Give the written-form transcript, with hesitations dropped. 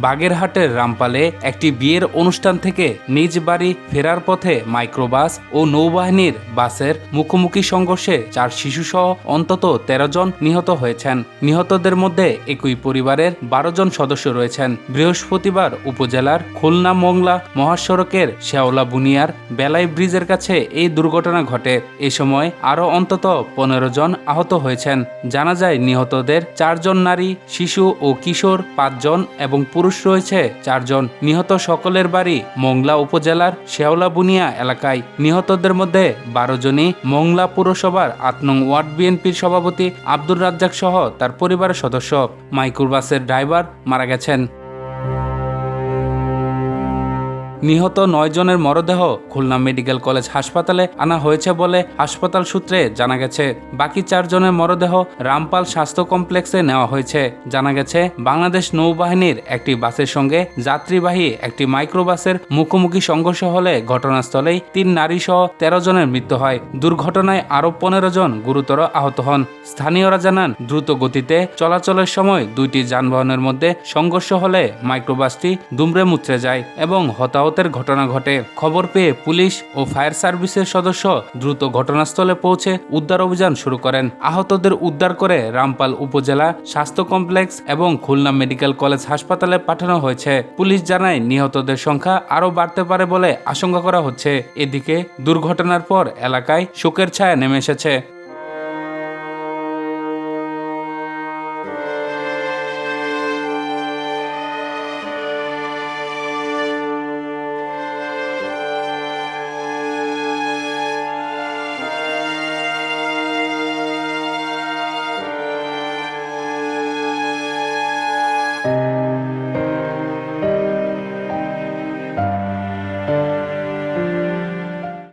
বাগেরহাটের রামপালে একটি বিয়ের অনুষ্ঠান থেকে নিজ বাড়ি ফেরার পথে মাইক্রোবাস ও নৌবাহিনীর বাসের মুখোমুখি সংঘর্ষে 4 শিশুসহ অন্তত 13 জন নিহত হয়েছেন। নিহতদের মধ্যে একই পরিবারের 12 জন সদস্য রয়েছেন। বৃহস্পতিবার উপজেলার খুলনা মংলা মহাসড়কের শেওলা বুনিয়ার বেলাই ব্রিজের কাছে এই দুর্ঘটনা ঘটে। এ সময় আরও অন্তত 15 জন আহত হয়েছেন। জানা যায় নিহতদের 4 জন নারী, শিশু ও কিশোর 5 জন এবং পুরুষ রয়েছে 4 জন। নিহত সকলের বাড়ি মংলা উপজেলার শেওলা বুনিয়া এলাকায়। নিহতদের মধ্যে 12 জনই মংলা পুরসভার 8 নং ওয়ার্ড বিএনপির সভাপতি আব্দুর রাজ্জাক সহ তার পরিবারের সদস্য। মাইক্রোবাসের ড্রাইভার মারা গেছেন। নিহত 9 জনের মরদেহ খুলনা মেডিকেল কলেজ হাসপাতালে আনা হয়েছে বলে হাসপাতাল সূত্রে জানা গেছে। বাকি 4 জনের মরদেহ রামপাল স্বাস্থ্য কমপ্লেক্সে নেওয়া হয়েছে। জানা গেছে বাংলাদেশ নৌবাহিনীর একটি বাসের সঙ্গে যাত্রীবাহী একটি মাইক্রোবাসের মুখোমুখি সংঘর্ষ হলে ঘটনাস্থলেই 3 নারী সহ 13 জনের মৃত্যু হয়। দুর্ঘটনায় আরও 15 জন গুরুতর আহত হন। স্থানীয়রা জানান, দ্রুত গতিতে চলাচলের সময় 2টি যানবাহনের মধ্যে সংঘর্ষ হলে মাইক্রোবাসটি দুমড়ে মুচড়ে যায় এবং হতাহতের ঘটনা ঘটে। খবর পেয়ে পুলিশ ও ফায়ার সার্ভিসের সদস্য দ্রুত ঘটনাস্থলে পৌঁছে উদ্ধার অভিযান শুরু করেন। আহতদের উদ্ধার করে রামপাল উপজেলা স্বাস্থ্য কমপ্লেক্স এবং খুলনা মেডিকেল কলেজ হাসপাতালে পাঠানো হয়েছে। পুলিশ জানায় নিহতদের সংখ্যা আরও বাড়তে পারে বলে আশঙ্কা করা হচ্ছে। এদিকে দুর্ঘটনার পর এলাকায় শোকের ছায়া নেমে এসেছে।